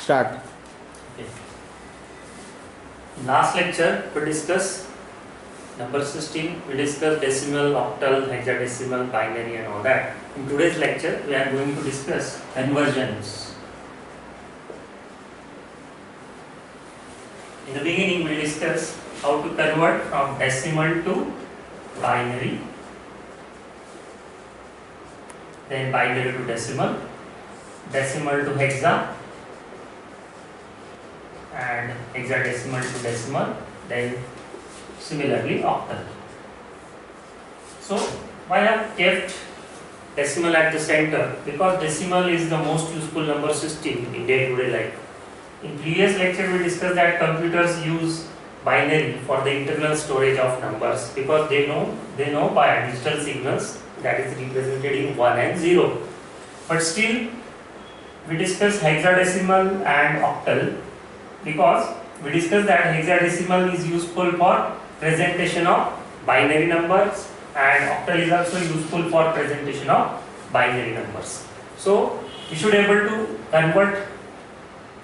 Start. Okay. Last lecture we discussed number system, we discussed decimal, octal, hexadecimal, binary and all that. In today's lecture we are going to discuss conversions. In the beginning we discussed how to convert from decimal to binary, then binary to decimal, decimal to hexa, and hexadecimal to decimal, then similarly octal. So why I have kept decimal at the center? Because decimal is the most useful number system in day-to-day life. In previous lecture we discussed that computers use binary for the internal storage of numbers because they know by digital signals that is represented in 1 and 0. But still we discussed hexadecimal and octal because we discussed that hexadecimal is useful for presentation of binary numbers and octal is also useful for presentation of binary numbers. So we should be able to convert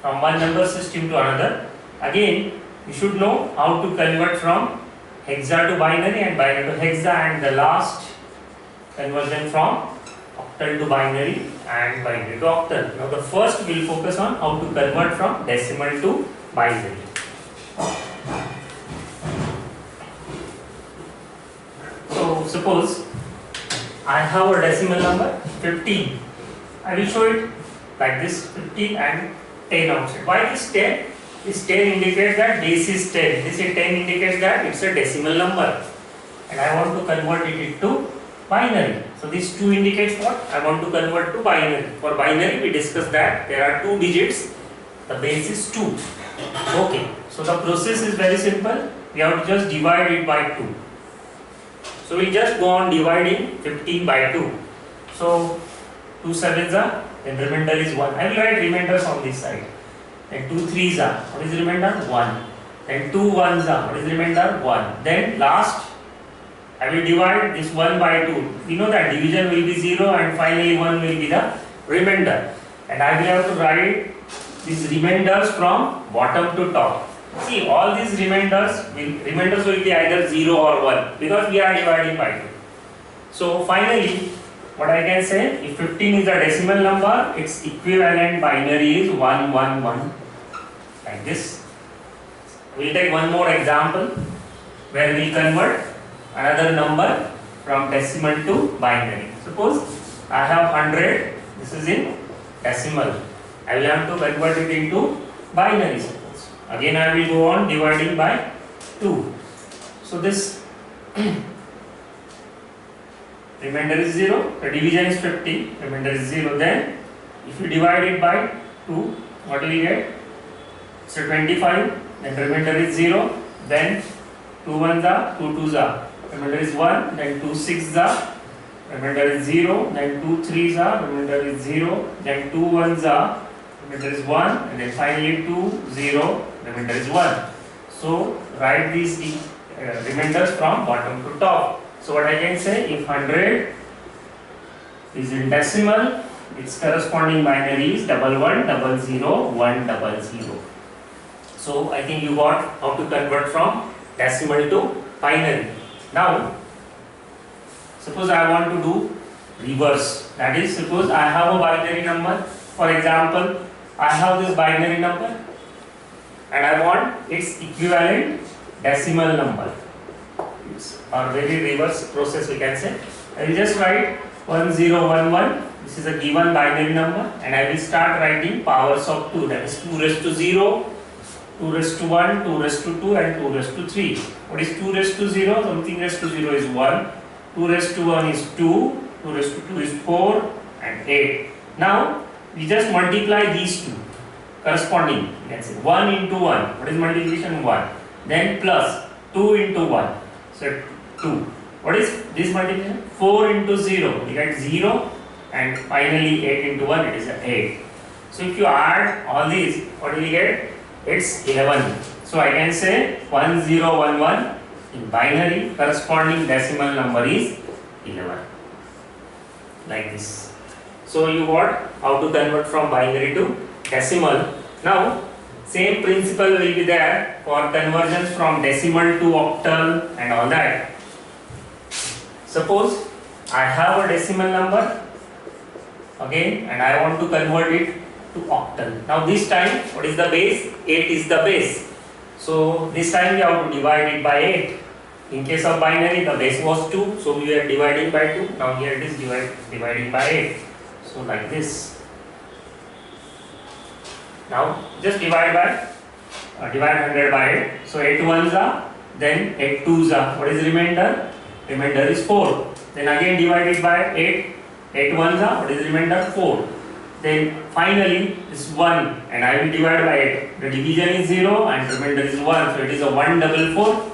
from one number system to another. Again, you should know how to convert from hexa to binary and binary to hexa, and the last conversion from octal to binary and binary to octal. Now the first we will focus on how to convert from decimal to binary. So suppose I have a decimal number 15. I will show it like this, 15 and 10 outside. Why this 10? This 10 indicates that base is 10. This 10 indicates that it's a decimal number and I want to convert it into binary. So this 2 indicates what? I want to convert to binary. For binary we discussed that there are 2 digits, the base is 2. Okay, so the process is very simple. We have to just divide it by 2. So we just go on dividing 15 by 2. So 2 sevens are, then remainder is 1. I will write remainders on this side. Then 2 threes are, what is the remainder? 1. Then 2 ones are, what is the remainder? 1. Then last I will divide this 1 by 2. We know that division will be 0 and finally 1 will be the remainder. And I will have to write these remainders from bottom to top. See, all these remainders will be either 0 or 1 because we are dividing by 2. So finally, what I can say, if 15 is a decimal number, its equivalent binary is 111, like this. We will take one more example where we convert another number from decimal to binary. Suppose I have 100, this is in decimal. I will have to convert it into binary, suppose. Again I will go on dividing by 2. So this remainder is 0, the division is 50, remainder is 0. Then if you divide it by 2, what will you get? So 25, then remainder is 0, then 2 ones are, 2 twos are, remainder is 1, then 2 sixes are, remainder is 0, then 2 threes are, remainder is 0, then 2 ones are, remainder is 1, and then finally 2, 0, remainder is 1. So write these remainders from bottom to top. So what I can say, if 100 is in decimal, its corresponding binary is 1100 So I think you got how to convert from decimal to binary. Now suppose I want to do reverse, that is, suppose I have a binary number. For example, I have this binary number and I want its equivalent decimal number. Or very reverse process we can say. I will just write 1011. This is a given binary number and I will start writing powers of 2, that is 2 raised to 0, 2 raised to 1, 2 raised to 2 and 2 raised to 3. What is 2 raised to 0? Something raised to 0 is 1, 2 raised to 1 is 2, 2 raised to 2 is 4 and 8. Now we just multiply these two corresponding, you can say 1 into 1. What is multiplication? 1. Then plus 2 into 1. So 2. What is this multiplication? 4 into 0, you get 0 and finally 8 into 1, it is 8. So if you add all these, what will you get? It's 11. So I can say 1011 in binary, corresponding decimal number is 11. Like this. So you got how to convert from binary to decimal. Now, same principle will be there for conversions from decimal to octal and all that. Suppose I have a decimal number again and I want to convert it to octal. Now this time, what is the base? 8 is the base. So this time we have to divide it by 8. In case of binary, the base was 2, so we are dividing by 2. Now here it is dividing by 8. So like this. Now just divide 100 by 8. So 8 ones are, then 8 twos are. What is remainder? Remainder is 4. Then again divide it by 8. 8 ones are, what is remainder? 4. Then finally this 1 and I will divide by 8. The division is 0 and remainder is 1. So it is a 144.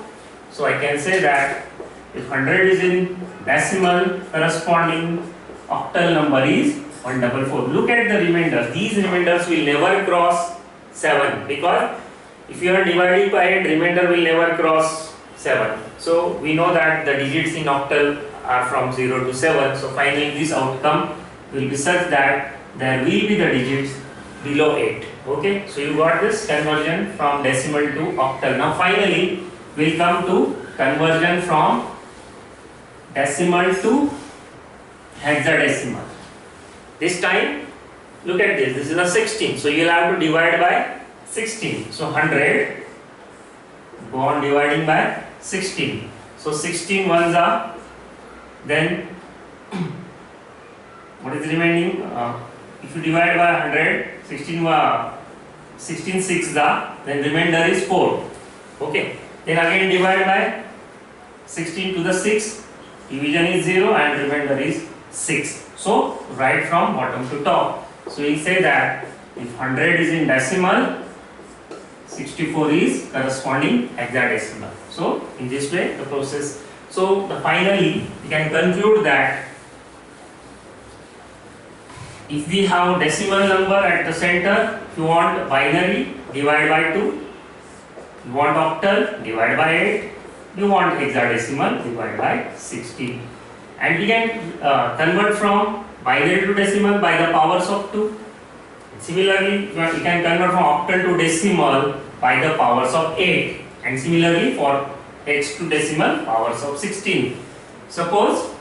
So I can say that if 100 is in decimal, corresponding octal number is 144. Look at the remainders. These remainders will never cross 7 because if you are dividing by 8, remainder will never cross 7. So we know that the digits in octal are from 0 to 7. So finally this outcome will be such that there will be the digits below 8. Okay, so you got this conversion from decimal to octal. Now finally we'll come to conversion from decimal to hexadecimal. This time look at this. This is a 16. So you'll have to divide by 16. So 100 go on dividing by 16. So 16 ones are, then what is remaining? If you divide by 100, 16 6 are, then remainder is 4. Okay. Then again divide by 16 to the 6, division is 0 and remainder is 6. So right from bottom to top. So we say that if 100 is in decimal, 64 is corresponding hexadecimal. So in this way the process. So finally we can conclude that if we have decimal number at the center, if you want binary, divide by 2. You want octal, divide by 8. You want hexadecimal, divide by 16. And we can convert from binary to decimal by the powers of 2. Similarly, we can convert from octal to decimal by the powers of 8. And similarly for hex to decimal, powers of 16. Suppose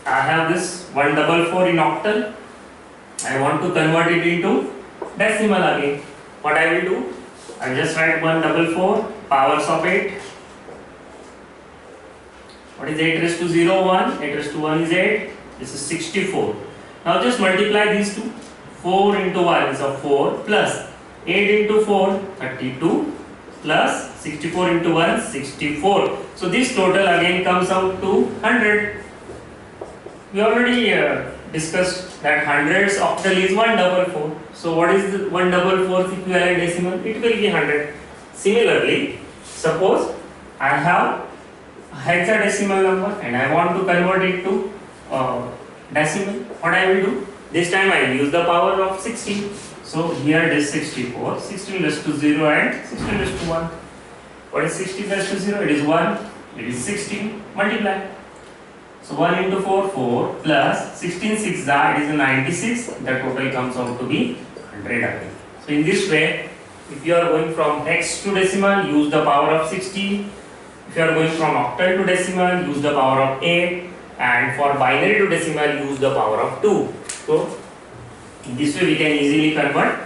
I have this 144 in octal. I want to convert it into decimal again. What I will do? I just write 144 powers of 8. What is 8 raised to 0? 1. 8 raised to 1 is 8. This is 64. Now just multiply these two. 4 into 1 is a 4 plus 8 into 4, 32 plus 64 into 1, 64. So this total again comes out to 100. We already discussed that hundreds octal is 144. So what is the 144th equivalent decimal? It will be 100. Similarly, suppose I have a hexadecimal number and I want to convert it to decimal. What I will do? This time I will use the power of 16. So here it is 64. 16 raised to 0 and 16 raised to 1. What is 16 raised to 0? It is 1. It is 16. Multiply. So 1 into 4, 4 plus 16 6 it is 96. The total comes out to be 100 again. So in this way, if you are going from hex to decimal, use the power of 16. If you are going from octal to decimal, use the power of 8. And for binary to decimal, use the power of 2. So in this way we can easily convert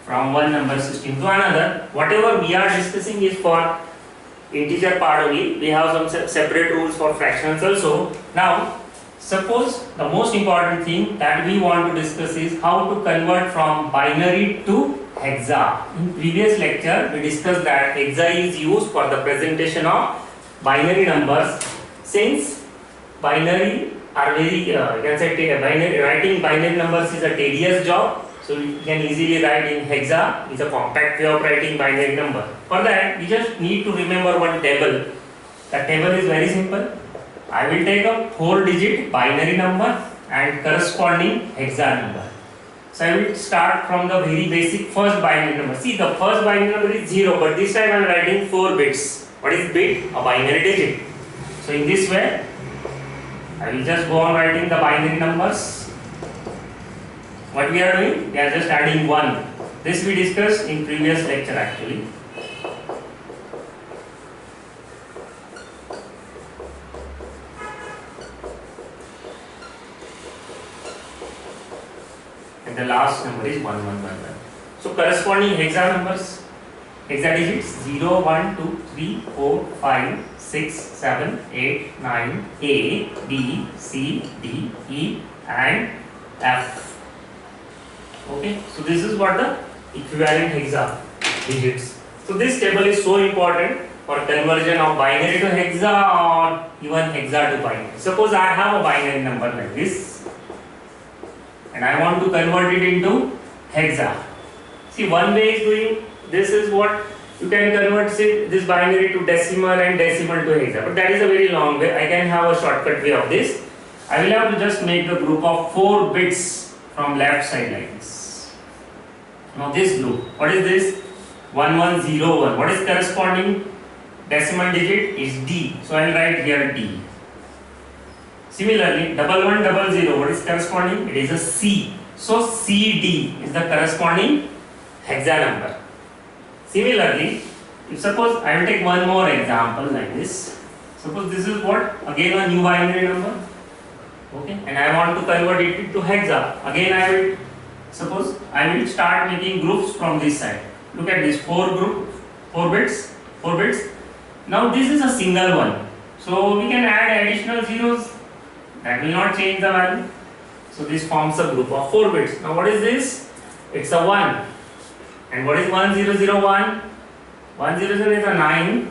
from one number system to another. Whatever we are discussing is for integer part only. We have some separate rules for fractions also. Now suppose the most important thing that we want to discuss is how to convert from binary to hexa. In previous lecture we discussed that hexa is used for the presentation of binary numbers. Since binary are very, you can say writing binary numbers is a tedious job. So we can easily write in hexa. It's a compact way of writing binary number. For that we just need to remember one table. The table is very simple. I will take a 4-digit binary number and corresponding hexa number. So I will start from the very basic first binary number. See, the first binary number is 0, but this time I am writing 4 bits. What is bit? A binary digit. So in this way I will just go on writing the binary numbers. What we are doing? We are just adding 1. This we discussed in previous lecture actually. And the last number is 1111. So corresponding hexa numbers, hexa digits 0, 1, 2, 3, 4, 5, 6, 7, 8, 9, A, B, C, D, E and F. Okay, so this is what the equivalent hexa digits. So this table is so important for conversion of binary to hexa or even hexa to binary. Suppose I have a binary number like this and I want to convert it into hexa. See, one way is doing this is what you can convert say, this binary to decimal and decimal to hexa, but that is a very long way. I can have a shortcut way of this. I will have to just make the group of 4 bits from left side like this. Now this group, what is this? 1101. What is corresponding decimal digit? Is D. So I will write here D. Similarly, 1100. What is corresponding? It is a C. So CD is the corresponding hexa number. Similarly, if suppose I will take one more example like this. Suppose this is what? Again a new binary number. Okay, and I want to convert it to hexa. Again I will suppose I will start making groups from this side. Look at this 4 bits. Now this is a single one. So we can add additional zeros. That will not change the value. So this forms a group of 4 bits. Now what is this? It's a 1. And what is 1001? 100 is a 9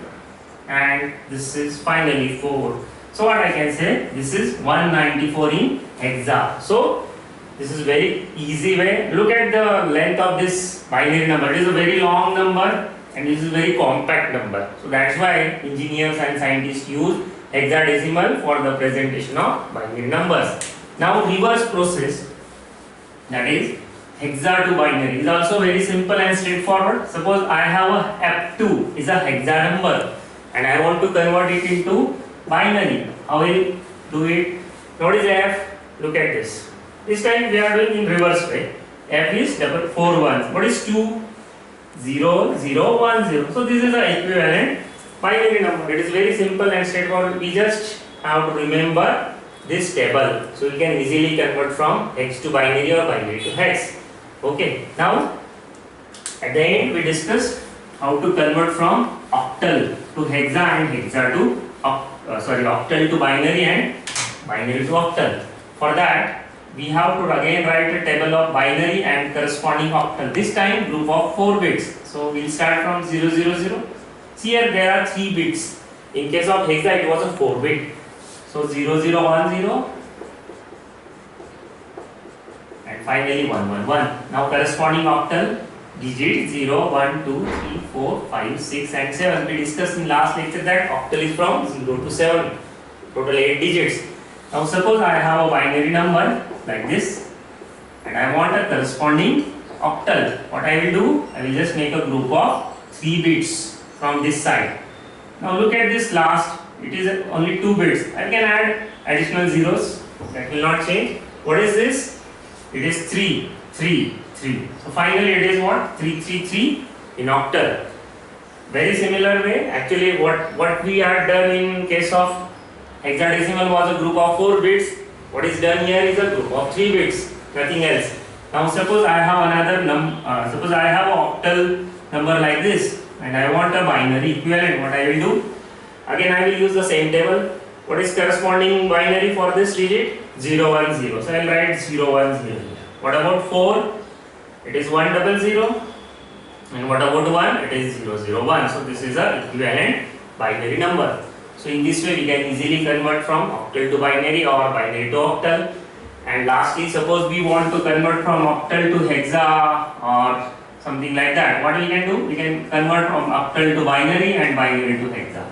and this is finally 4. So what I can say, this is 194 in hexa. So this is very easy way. Look at the length of this binary number. It is a very long number and this is very compact number. So that's why engineers and scientists use hexadecimal for the presentation of binary numbers. Now reverse process, that is hexa to binary, is also very simple and straightforward. Suppose I have a F2 is a hexa number and I want to convert it into binary. How will you do it? What is F? Look at this. This time we are doing in reverse way. F is 4 ones. What is 2? 0, 0, 1, 0. So this is the equivalent binary number. It is very simple and straightforward. We just have to remember this table. So we can easily convert from hex to binary or binary to hex. Okay. Now at the end we discussed how to convert from octal to hexa and hexa to octal to binary and binary to octal. For that we have to again write a table of binary and corresponding octal. This time group of 4 bits. So we will start from 0, 0, 0. See here there are 3 bits. In case of hexa it was a 4 bit. So 0, 0, 1, 0 and finally 1, 1, 1. Now corresponding octal digit 0, 1, 2, 3, 4, 5, 6 and 7. We discussed in last lecture that octal is from 0 to 7. Total 8 digits. Now suppose I have a binary number like this and I want a corresponding octal. What I will do? I will just make a group of 3 bits from this side. Now look at this last. It is only 2 bits. I can add additional zeros. That will not change. What is this? It is 3, 3, 3. So finally it is what? 3, 3, 3 in octal. Very similar way. Actually what we are done in case of hexadecimal was a group of 4 bits. What is done here is a group of 3 bits. Nothing else. Now suppose I have another suppose I have an octal number like this and I want a binary equivalent. What I will do? Again I will use the same table. What is corresponding binary for this digit? 0, 1, 0. So I will write 0, 1, 0 here. What about 4? It is 1, 0, 0. And what about 1? It is 0, 0, 1. So this is a equivalent binary number. So in this way we can easily convert from octal to binary or binary to octal. And lastly, suppose we want to convert from octal to hexa or something like that. What we can do? We can convert from octal to binary and binary to hexa.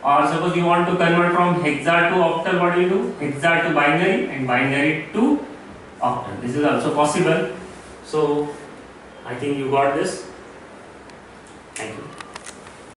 Or suppose you want to convert from hexa to octal, what do you do? Hexa to binary and binary to octal. This is also possible. So I think you got this. Thank you.